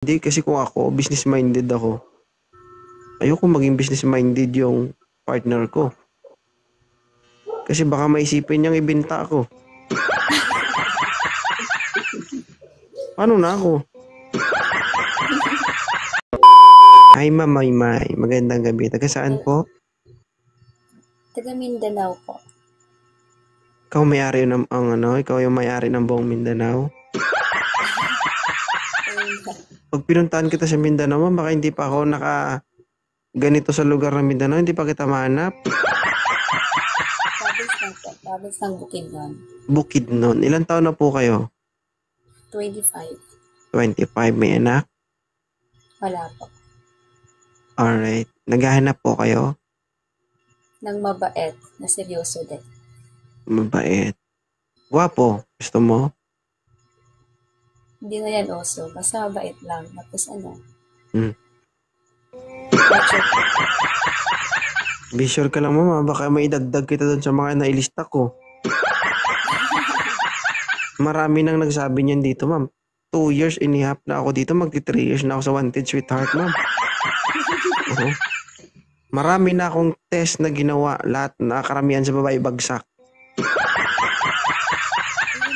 Hindi, kasi kung ako, business-minded ako. Ayoko maging business-minded yung partner ko. Kasi baka maisipin niyang ibenta ako. Paano na ako? Hi, Ma'am Maymay. Magandang gabi. Taga saan po? Taga Mindanao po. Ikaw may-ari ikaw yung may-ari ng buong Mindanao? Pag pinuntahan kita sa Mindanao, ma'am, baka hindi pa ako ganito sa lugar ng Mindanao, hindi pa kita mahanap. Province lang po. Province ng Bukidnon. Bukidnon. Ilang taon na po kayo? 25. 25. May anak? Wala po. Alright. Naghahanap po kayo? Nang mabait na seryoso din. Mabait. Gwapo. Gusto mo? Hindi na yan oso. Basta mabait lang. Tapos Hmm. mature. Be sure ka lang, mama. Baka may idagdag kita doon sa mga nailista ko. Marami nang nagsabi niyan dito, ma'am. 2 years and a half na ako dito. Magti 3 years na ako sa Wanted Sweetheart, ma'am. Oo. Marami na akong test na ginawa. Lahat na karamihan sa babae bagsak.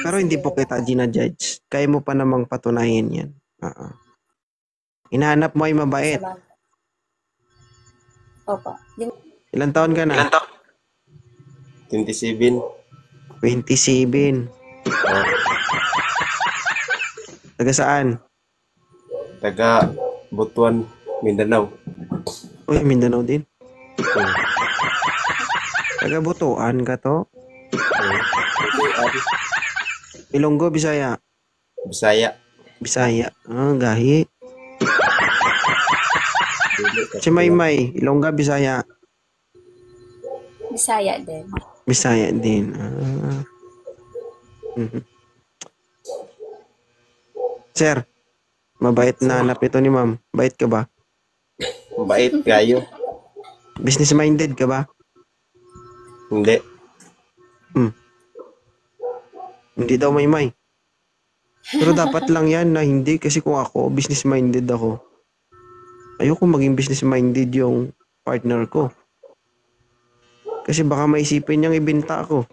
Pero hindi po kita ginajudge. Kaya mo pa namang patunayan yan. Hinahanap mo ay mabait. Opo. Ilang taon ka na? 27. 27. Oh, Taga saan? taga Butuan, Mindanao. Uy, Mindanao din. Oh, Taga Butuan ka to? oh, Ilonggo, Bisaya. Bisaya. Bisaya. Gahi. Si Maymay, Ilongga, Bisaya. Bisaya din. Bisaya din. Sir, mabait na hanap ito ni ma'am. Bait ka ba? Mabait kayo. Business-minded ka ba? Hindi. Hindi daw Maymay. Pero dapat lang yan na hindi, kasi kung ako, business-minded ako. Ayoko maging business-minded yung partner ko. Kasi baka maisipin niyang ibenta ako.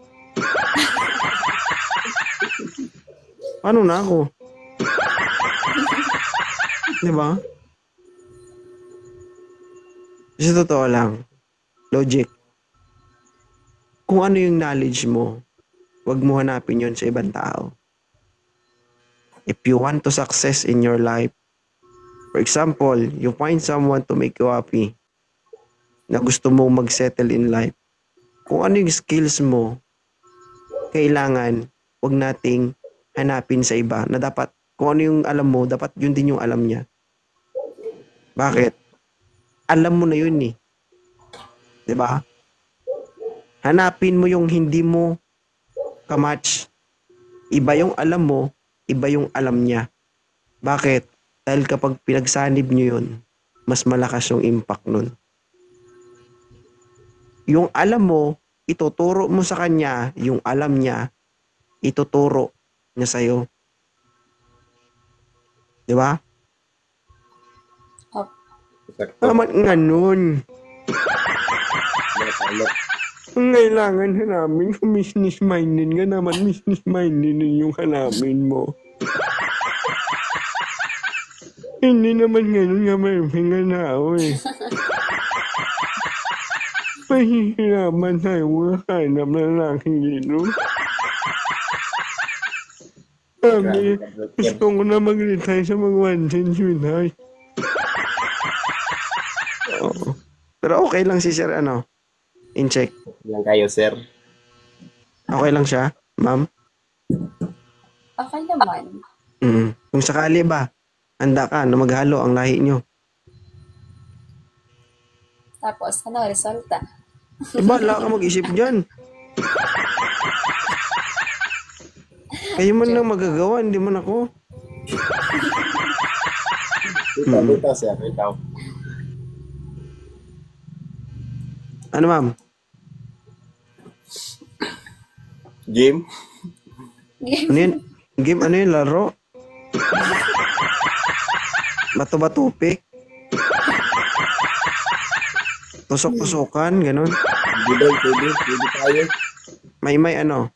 Paano na ako? Diba? Kasi totoo lang. Logic. Kung ano yung knowledge mo, wag mo hanapin yun sa ibang tao. If you want to success in your life, for example, you find someone to make you happy, na gusto mong mag-settle in life, kung ano yung skills mo, kailangan wag nating hanapin sa iba, na dapat, kung ano yung alam mo, dapat yun din yung alam niya. Bakit? Alam mo na yun eh. Diba? Hanapin mo yung hindi mo kamatch. Iba yung alam mo, iba yung alam niya. Bakit? Dahil kapag pinagsanib nyo yun, mas malakas yung impact nun. Yung alam mo, ituturo mo sa kanya, yung alam niya, ituturo niya sa'yo. Diba? Sakto. Tama nga nun. Tama. Ang kailangan hanapin kung business-minded ka naman, business-minded din yung hanapin mo. Hindi naman ganun nga may pinganao eh. Mahihirapan tayo makahanap na lalaki dito. Sabi, gusto ko na mag-retire sa mga Wanted Sweetheart. Oo. Pero okay lang si Sir, in-check. Lang kayo, sir. Okay lang siya, ma'am? Okay naman. Kung sakali ba, handa ka na maghalo ang lahi nyo. Tapos, resulta? Bala ka mag-isip dyan. Kayo man lang magagawa, hindi man ako. Ito, sir. Ikaw. Ano, ma'am? Game? Ano yun? Game, ano yun? Laro? Bato-batupik. Tusok-tusukan, ganun. Hindi daw, pwede tayo. May ano.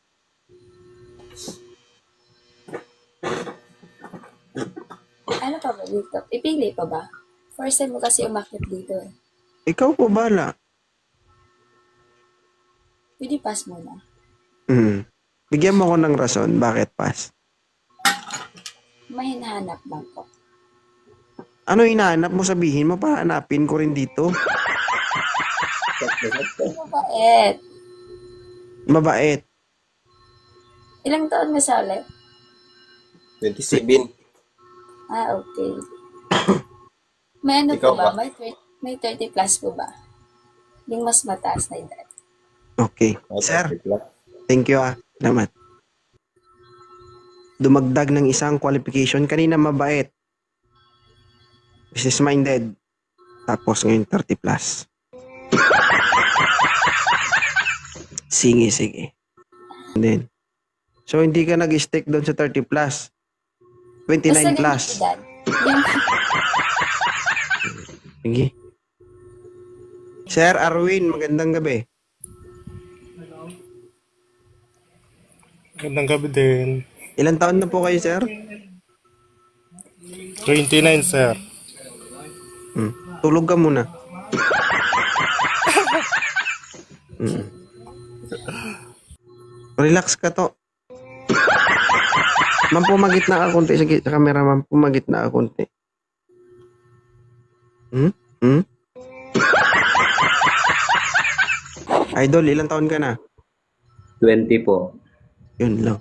Ano pa ba dito? Ipili pa ba? First time mo kasi umakyat dito eh. Ikaw po bala. Pwede pass muna. Bigyan mo ko ng rason. Bakit pass? May hinahanap lang po. Ano hinahanap mo, sabihin mo para hanapin ko rin dito. Sakto. Mabait. Mabait. Ilang taon ka sa ulit? 27. Ah, okay. May ano Ikaw po ba? ba? May 30 plus po ba? Yung mas mataas na edad. Okay. Sir, thank you Salamat. Dumagdag ng isang qualification. Kanina mabait. Business-minded. Tapos ngayon 30 plus. Sige. And then, so hindi ka nag-stick doon sa 30 plus. 29 plus. Edad. Yung, Sige. Sir Arwin, magandang gabi. Magandang gabi din. Ilan taon na po kayo, sir? 29, sir. Tulog ka muna. Relax ka to. Ma'am, pumagit na ka konti. Sige, sa camera, ma'am, pumagit na ka konti. Idol, ilang taon ka na? 20 po. Yun lang.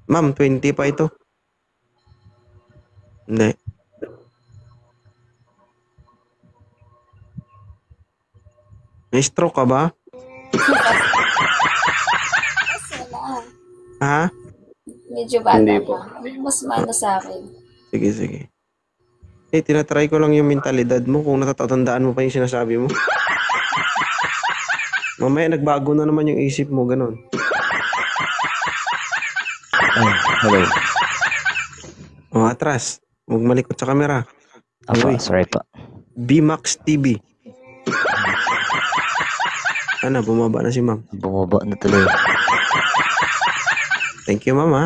Ma'am, 20 pa ito. Hindi. May stroke ka ba? kasi na. Ha? Medyo bata Hindi pa. po. Mas mano sa akin. Sige. Tinatry ko lang yung mentalidad mo kung natatandaan mo pa yung sinasabi mo. Mamaya nagbago na naman yung isip mo, ganun. Hello. O, atras. Huwag malikot sa camera. Apo, Uy. sorry po. BMAX TV. Ano, bumaba na si ma'am. Bumaba na tuloy. Thank you, ma'am, ha?